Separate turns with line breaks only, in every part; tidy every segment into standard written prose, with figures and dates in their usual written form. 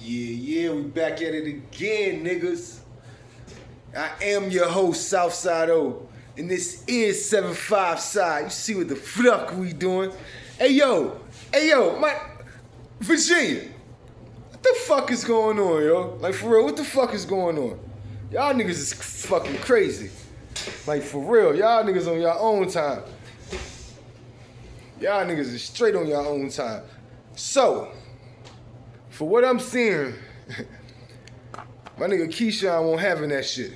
Yeah, we back at it again, niggas. I am your host, Southside O, and this is 75 Side. You see what the fuck we doing? Hey yo, my Virginia, what the fuck is going on, yo? Like for real, what the fuck is going on? Y'all niggas is fucking crazy. Like for real, y'all niggas on your own time. Y'all niggas is straight on your own time. So, for what I'm seeing, my nigga Keyshawn won't having that shit.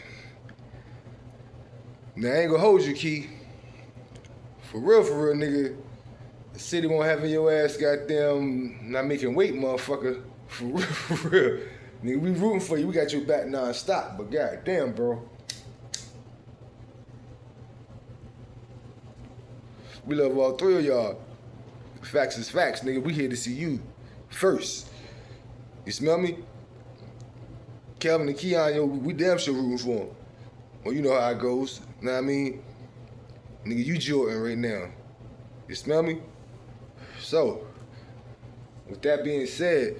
Now, I ain't gonna hold you, Key. For real, nigga. The city won't having your ass goddamn not making weight, motherfucker. For real. Nigga, we rooting for you. We got your back non-stop. But goddamn, bro. We love all three of y'all. Facts is facts, nigga. We here to see you first. You smell me? Calvin and Keon, yo, we damn sure rooting for him. Well, you know how it goes. Know what I mean? Nigga, you Jordan right now. You smell me? So, with that being said,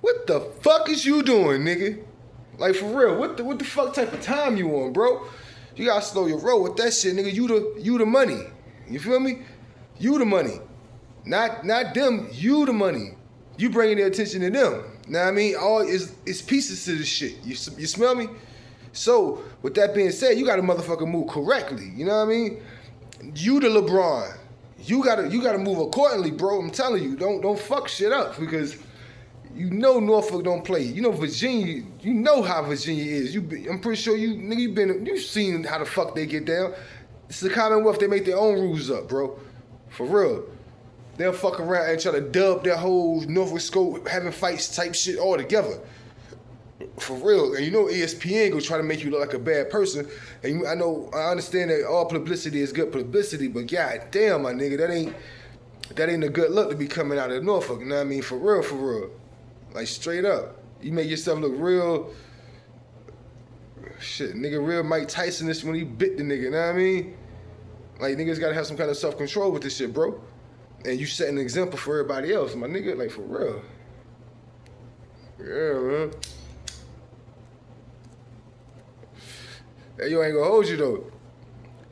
what the fuck is you doing, nigga? Like, for real, what the fuck type of time you on, bro? You gotta slow your roll with that shit, nigga. You the money. You feel me? You the money. Not them, you the money. You bringing the attention to them. Know what I mean? All it's pieces to this shit. You smell me? So, with that being said, you gotta motherfucking move correctly. You know what I mean? You the LeBron. You gotta move accordingly, bro. I'm telling you, don't fuck shit up because you know Norfolk don't play. You know Virginia. You know how Virginia is. I'm pretty sure you've seen how the fuck they get down. It's the Commonwealth. They make their own rules up, bro. For real. They'll fuck around and try to dub their whole Norfolk scope having fights type shit all together. For real. And you know ESPN gonna try to make you look like a bad person. And I understand that all publicity is good publicity, but god damn, my nigga, that ain't a good look to be coming out of Norfolk. You know what I mean? For real. Like straight up. You make yourself look real shit, nigga, real Mike Tyson this when he bit the nigga, you know what I mean? Like niggas gotta have some kind of self-control with this shit, bro. And you set an example for everybody else, my nigga, like for real. Yeah, man. Hey, yo, I ain't gonna hold you though.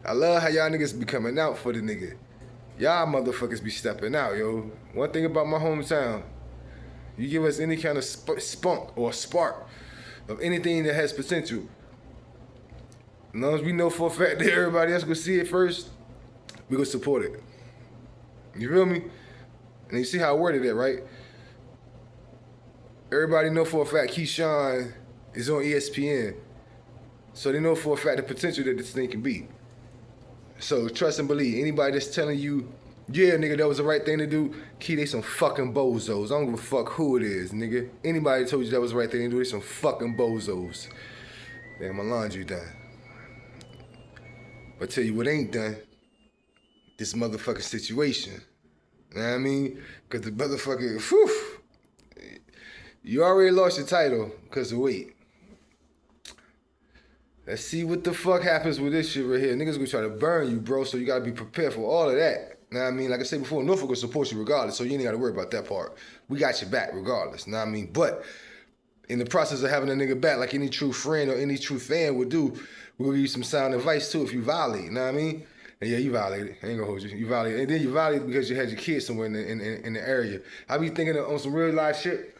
I love how y'all niggas be coming out for the nigga. Y'all motherfuckers be stepping out, yo. One thing about my hometown, you give us any kind of spunk or spark of anything that has potential. As long as we know for a fact that everybody else gonna see it first, we gonna support it. You feel me? And you see how I worded it, right? Everybody know for a fact Keyshawn is on ESPN. So they know for a fact the potential that this thing can be. So trust and believe. Anybody that's telling you, yeah, nigga, that was the right thing to do, Key, they some fucking bozos. I don't give a fuck who it is, nigga. Anybody told you that was the right thing to do, they some fucking bozos. Damn, my laundry done. But tell you what ain't done, this motherfucking situation. You know what I mean? Because the motherfucking, whew, you already lost your title because of weight. Let's see what the fuck happens with this shit right here. Niggas gonna try to burn you, bro, so you gotta be prepared for all of that. You know what I mean? Like I said before, Norfolk will support you regardless, so you ain't gotta worry about that part. We got your back regardless, you know what I mean? But in the process of having a nigga back, like any true friend or any true fan would do, we'll give you some sound advice too if you violate, you know what I mean? And yeah, you violated. I ain't gonna hold you. You violated. And then you violated because you had your kids somewhere in the area. I be thinking on some real life shit.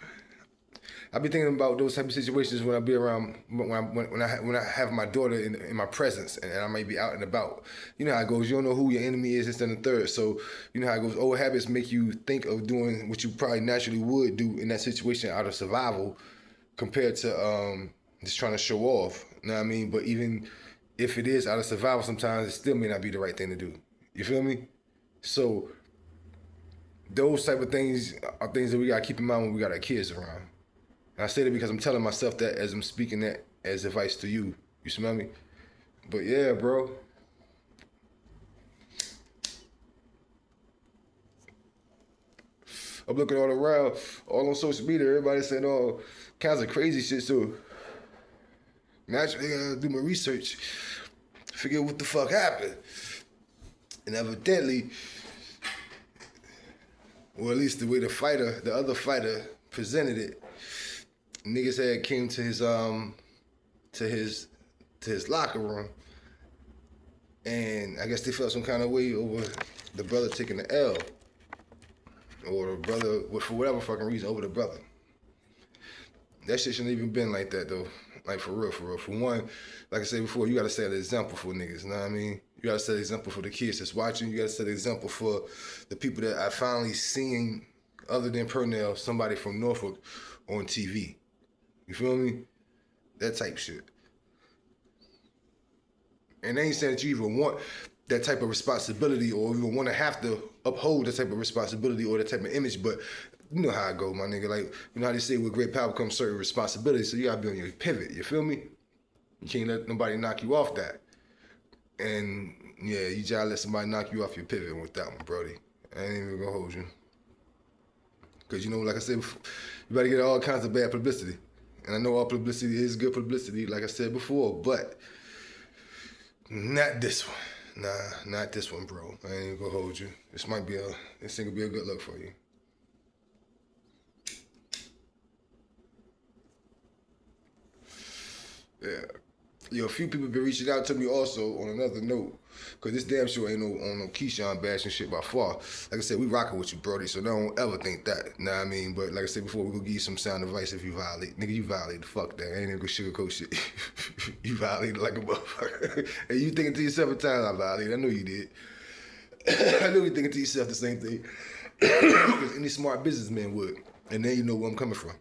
I be thinking about those type of situations when I be around, when I have my daughter in my presence and I may be out and about. You know how it goes. You don't know who your enemy is, this and the third. So you know how it goes. Old habits make you think of doing what you probably naturally would do in that situation out of survival compared to just trying to show off. You know what I mean? But even if it is out of survival, sometimes it still may not be the right thing to do. You feel me? So those type of things are things that we gotta keep in mind when we got our kids around. And I say that because I'm telling myself that as I'm speaking that as advice to you. You smell me? But yeah, bro. I'm looking all around, all on social media, everybody saying all kinds of crazy shit, so naturally I gotta do my research, figure out what the fuck happened. And evidently, or at least the way the other fighter presented it, niggas had came to his locker room, and I guess they felt some kind of way over the brother taking the L, or the brother, for whatever fucking reason, over the brother. That shit shouldn't even been like that though. Like for real. For one, like I said before, you gotta set an example for niggas, you know what I mean? You gotta set an example for the kids that's watching. You gotta set an example for the people that I finally seen, other than Purnell, somebody from Norfolk on TV. You feel me? That type shit. And they ain't saying that you even want that type of responsibility or even want to have to uphold that type of responsibility or that type of image, but you know how I go, my nigga. Like, you know how they say with great power comes certain responsibility, so you gotta be on your pivot, you feel me? You can't let nobody knock you off that. And yeah, you gotta let somebody knock you off your pivot with that one, Brody. I ain't even gonna hold you. Cause you know, like I said, you better get all kinds of bad publicity. And I know all publicity is good publicity, like I said before, but not this one. Nah, not this one, bro. I ain't even gonna hold you. This ain't gonna be a good look for you. Yeah. Yo, a few people been reaching out to me also on another note, cause this damn show ain't on no Keyshawn bashing shit by far. Like I said, we rocking with you, Brody, so don't ever think that. Know what I mean? But like I said before, we gonna give you some sound advice if you violate. Nigga, you violated. Fuck that. I ain't even gonna sugarcoat shit. You violated like a motherfucker. And you thinking to yourself at times, I violated. I know you did. I know you thinking to yourself the same thing. Because any smart businessman would. And then you know where I'm coming from.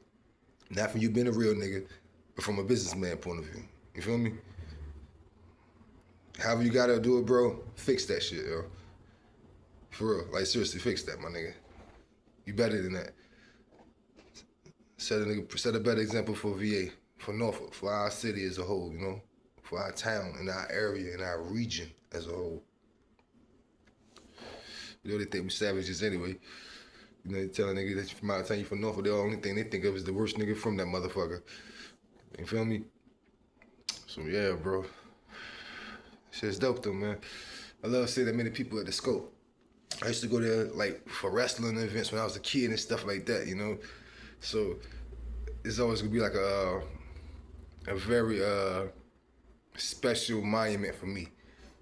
Not from you being a real nigga, but from a businessman point of view. You feel me? However you gotta do it, bro, fix that shit, yo. For real. Like, seriously, fix that, my nigga. You better than that. Set a better example for VA, for Norfolk, for our city as a whole, you know? For our town, and our area, and our region as a whole. You know, they think we savages anyway. You know, they tell a nigga that you from out of town, you from Norfolk, the only thing they think of is the worst nigga from that motherfucker. You feel me? So yeah, bro. Shit's dope though, man. I love seeing that many people at the Scope. I used to go there like for wrestling events when I was a kid and stuff like that, you know. So it's always gonna be like a very special monument for me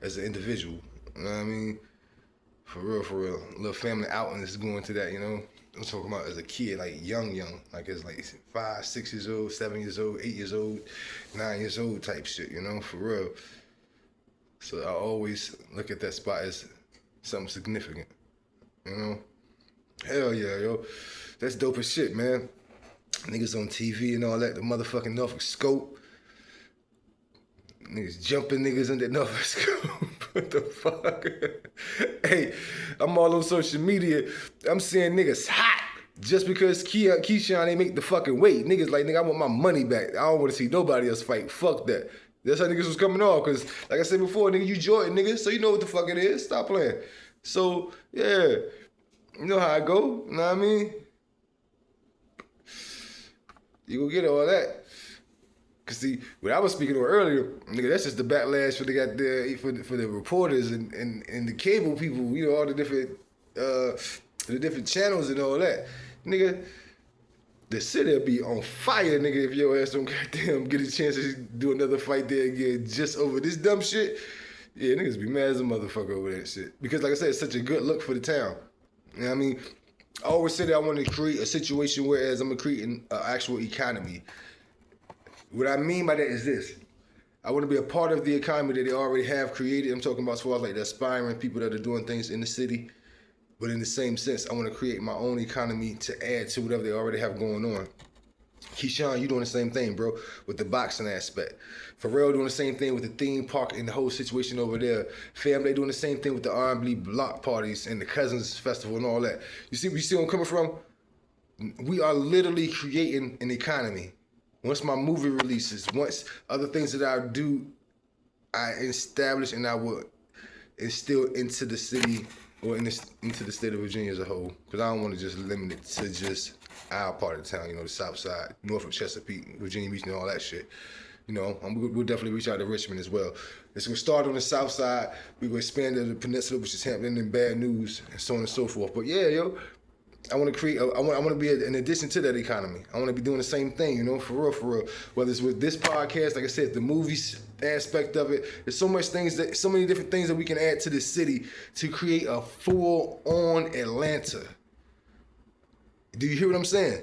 as an individual. You know what I mean? For real. A little family outing is going to that, you know. I'm talking about as a kid, like young, like it's like 5, 6 years old, 7 years old, 8 years old, 9 years old type shit, you know, for real. So I always look at that spot as something significant, you know. Hell yeah, yo, that's dope as shit, man. Niggas on TV and all that, the motherfucking Norfolk Scope. Niggas jumping niggas in the Norfolk Scope. What the fuck? Hey, I'm all on social media. I'm seeing niggas hot just because Keyshawn ain't make the fucking weight. Niggas like, nigga, I want my money back. I don't want to see nobody else fight. Fuck that. That's how niggas was coming off. Because, like I said before, nigga, you Jordan, nigga, so you know what the fuck it is. Stop playing. So, yeah. You know how I go. You know what I mean? You go get all that. Cause see, what I was speaking on earlier, nigga, that's just the backlash for the reporters and the cable people, you know, all the different channels and all that. Nigga, the city be on fire, nigga, if your ass don't goddamn get a chance to do another fight there again just over this dumb shit. Yeah, niggas be mad as a motherfucker over that shit. Because like I said, it's such a good look for the town. You know what I mean? I always say that I want to create a situation whereas I'm creating an actual economy. What I mean by that is this. I want to be a part of the economy that they already have created. I'm talking about as far as like the aspiring people that are doing things in the city. But in the same sense, I want to create my own economy to add to whatever they already have going on. Keyshawn, you doing the same thing, bro, with the boxing aspect. Pharrell doing the same thing with the theme park and the whole situation over there. Fam, they doing the same thing with the R&B block parties and the Cousins Festival and all that. You see where I'm coming from? We are literally creating an economy. Once my movie releases, once other things that I do, I establish and I will instill into the city or into the state of Virginia as a whole. Because I don't want to just limit it to just our part of town, you know, the South Side, Norfolk, Chesapeake, Virginia Beach, and all that shit. You know, we'll definitely reach out to Richmond as well. It's going to start on the South Side. We're going to expand to the Peninsula, which is Hampton and Bad News, and so on and so forth. But yeah, yo, I want to create. I want to be an addition to that economy. I want to be doing the same thing, you know, for real, for real. Whether it's with this podcast, like I said, the movies aspect of it. There's so many different things that we can add to this city to create a full-on Atlanta. Do you hear what I'm saying?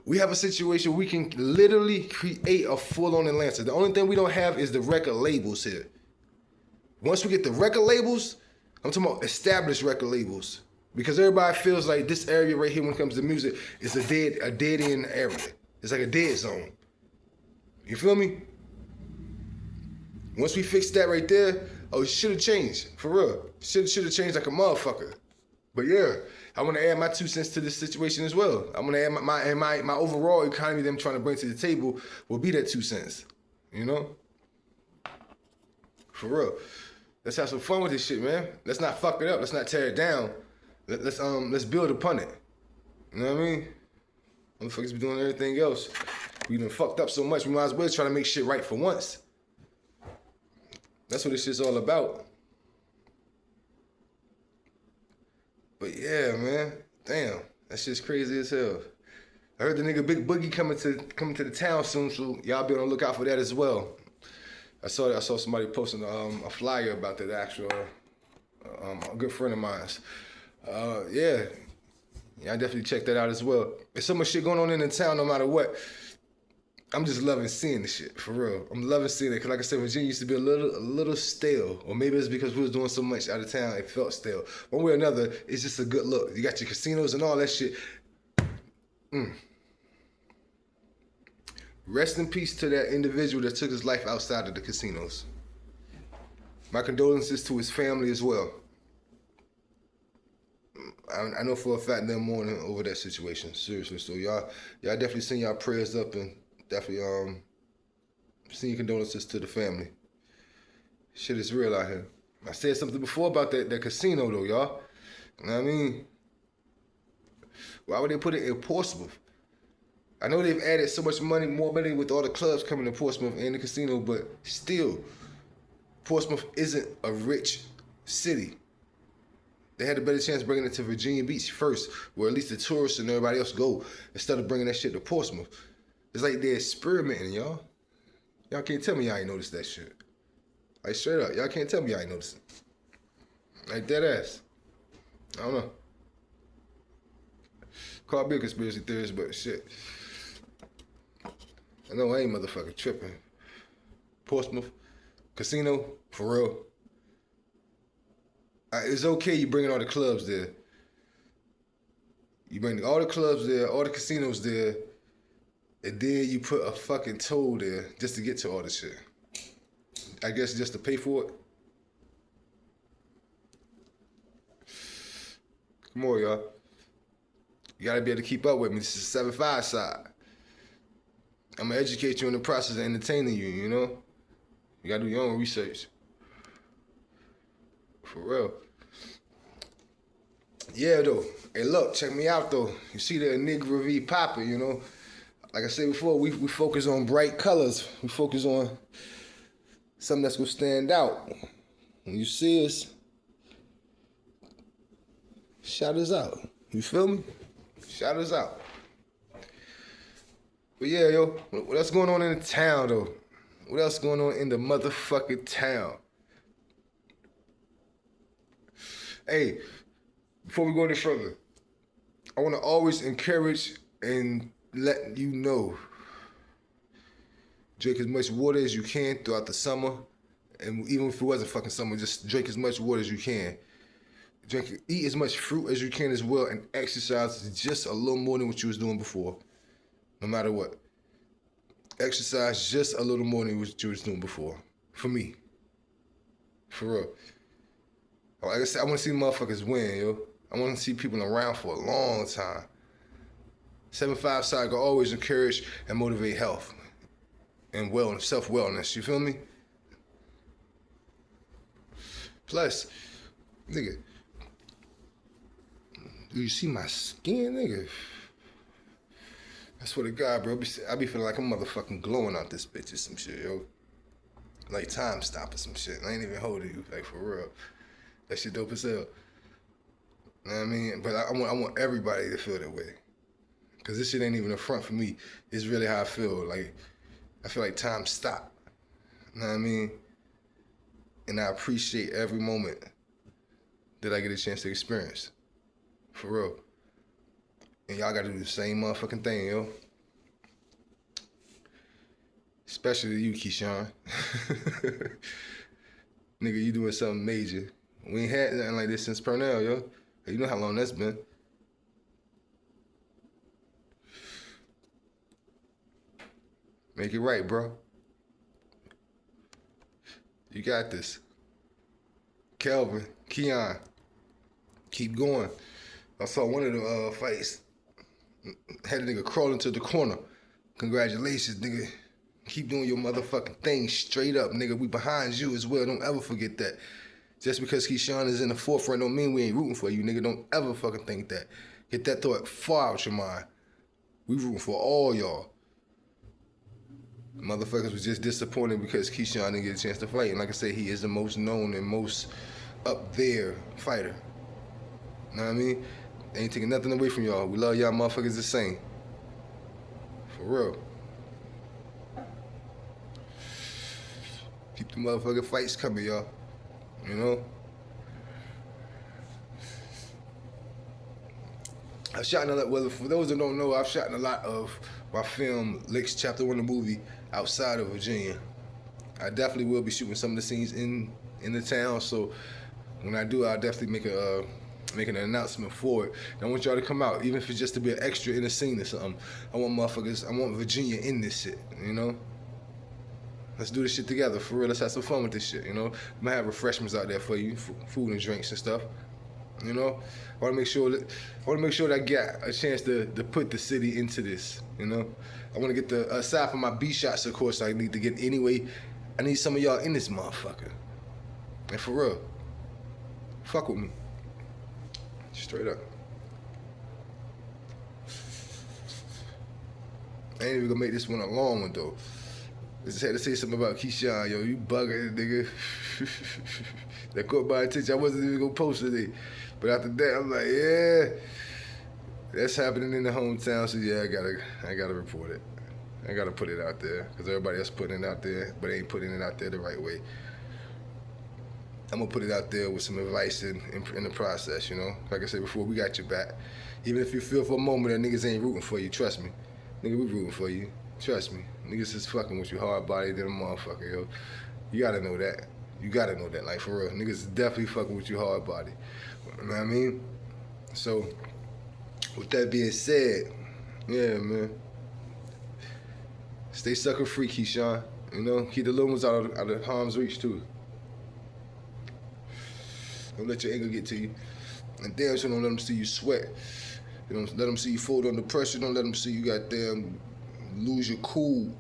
We have a situation we can literally create a full-on Atlanta. The only thing we don't have is the record labels here. Once we get the record labels, I'm talking about established record labels. Because everybody feels like this area right here when it comes to music is a dead end area. It's like a dead zone. You feel me? Once we fix that right there, oh, it should have changed. For real. Should have changed like a motherfucker. But yeah, I want to add my 2 cents to this situation as well. I want to add my overall economy that I'm trying to bring to the table will be that 2 cents. You know? For real. Let's have some fun with this shit, man. Let's not fuck it up. Let's not tear it down. Let's build upon it. You know what I mean? Motherfuckers be doing everything else. We done fucked up so much, we might as well try to make shit right for once. That's what this shit's all about. But yeah, man. Damn. That shit's crazy as hell. I heard the nigga Big Boogie coming to the town soon, so y'all be on the lookout for that as well. I saw somebody posting a flyer about that actual a good friend of mine's. Yeah, I definitely check that out as well. There's so much shit going on in the town no matter what. I'm just loving seeing the shit, for real. I'm loving seeing it, because like I said, Virginia used to be a little stale. Or maybe it's because we was doing so much out of town, it felt stale. One way or another, it's just a good look. You got your casinos and all that shit. Rest in peace to that individual that took his life outside of the casinos. My condolences to his family as well. I know for a fact they're mourning over that situation, seriously. So y'all definitely send y'all prayers up and definitely send your condolences to the family. Shit is real out here. I said something before about that casino though, y'all. You know what I mean? Why would they put it in Portsmouth? I know they've added so much money, more money with all the clubs coming to Portsmouth and the casino, but still, Portsmouth isn't a rich city. They had a better chance bringing it to Virginia Beach first, where at least the tourists and everybody else go, instead of bringing that shit to Portsmouth. It's like they're experimenting, y'all. Y'all can't tell me y'all ain't noticed that shit. Like, straight up, y'all can't tell me y'all ain't noticed it. Like, dead ass. I don't know. Call me a conspiracy theorist, but shit. I know I ain't motherfucking tripping. Portsmouth, casino, for real. It's okay you bringing all the clubs there. You bring all the clubs there, all the casinos there, and then you put a fucking toll there just to get to all the shit. I guess just to pay for it. Come on, y'all. You gotta be able to keep up with me. This is the 7-5 side. I'm gonna educate you in the process of entertaining you, you know? You gotta do your own research. For real. Yeah, though. Hey, look, check me out, though. You see the Negro V popping, you know? Like I said before, we focus on bright colors. We focus on something that's gonna stand out. When you see us, shout us out. You feel me? Shout us out. But yeah, yo, what else going on in the town, though? What else going on in the motherfucking town? Hey, before we go any further, I want to always encourage and let you know, drink as much water as you can throughout the summer. And even if it wasn't fucking summer, just drink as much water as you can. Eat as much fruit as you can as well, and exercise just a little more than what you was doing before. No matter what. Exercise just a little more than what you was doing before. For me. For real. Like I said, I want to see motherfuckers win, yo. I want to see people around for a long time. 7-5 side can always encourage and motivate health and wellness, self-wellness. You feel me? Plus, nigga, do you see my skin, nigga? I swear to God, bro, I be feeling like I'm motherfucking glowing out this bitch or some shit, yo. Like time stop or some shit. I ain't even holding you, like, for real. That shit dope as hell. You know what I mean? But I want everybody to feel that way. Cause this shit ain't even a front for me. It's really how I feel. Like, I feel like time stopped. You know what I mean? And I appreciate every moment that I get a chance to experience. For real. And y'all gotta do the same motherfucking thing, yo. Especially you, Keyshawn. Nigga, you doing something major. We ain't had nothing like this since Purnell, yo. You know how long that's been. Make it right, bro. You got this. Kelvin, Keon, keep going. I saw one of the fights. Had a nigga crawl into the corner. Congratulations, nigga. Keep doing your motherfucking thing straight up, nigga. We behind you as well. Don't ever forget that. Just because Keyshawn is in the forefront don't mean we ain't rooting for you, nigga. Don't ever fucking think that. Get that thought far out your mind. We rooting for all y'all. Motherfuckers was just disappointed because Keyshawn didn't get a chance to fight. And like I said, he is the most known and most up there fighter. You know what I mean? They ain't taking nothing away from y'all. We love y'all motherfuckers the same. For real. Keep the motherfucking fights coming, y'all. You know? I've shot in a lot, well, for those that don't know, I've shot in a lot of my film, Licks Chapter 1 of the movie, outside of Virginia. I definitely will be shooting some of the scenes in the town, so when I do, I'll definitely make an announcement for it. And I want y'all to come out, even if it's just to be an extra in a scene or something. I want Virginia in this shit, you know? Let's do this shit together, for real. Let's have some fun with this shit, you know? I'm gonna have refreshments out there for you, food and drinks and stuff. You know, I want to make sure that I get a chance to put the city into this. You know, I want to get aside from my B shots, of course, I need to get anyway. I need some of y'all in this motherfucker, and for real, fuck with me, straight up. I ain't even gonna make this one a long one though. I just had to say something about Keyshawn, yo. You bugging, nigga. That caught my attention. I wasn't even gonna post it. But after that, I'm like, yeah, that's happening in the hometown. So yeah, I gotta report it. I gotta put it out there because everybody else putting it out there, but they ain't putting it out there the right way. I'm gonna put it out there with some advice in the process. You know, like I said before, we got your back. Even if you feel for a moment that niggas ain't rooting for you, trust me, nigga, we rooting for you. Trust me, niggas is fucking with you hard body than a motherfucker, yo. You gotta know that. You gotta know that, like for real. Niggas is definitely fucking with you hard body. You know what I mean? So, with that being said, yeah, man. Stay sucker free, Keyshawn. You know, keep the little ones out of harm's reach too. Don't let your anger get to you. And damn sure don't let them see you sweat. You don't let them see you fold under pressure. Don't let them see you goddamn lose your cool.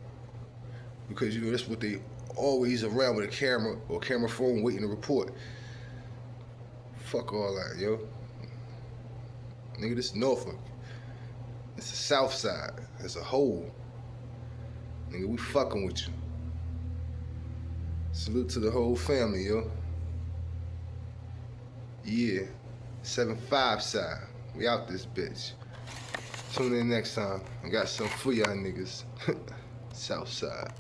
Because, you know, that's what they always around with a camera or camera phone waiting to report. Fuck all that, yo. Nigga, this is Norfolk. It's the South Side as a whole. Nigga, we fucking with you. Salute to the whole family, yo. Yeah. 7-5 side. We out this bitch. Tune in next time. I got something for y'all niggas. South Side.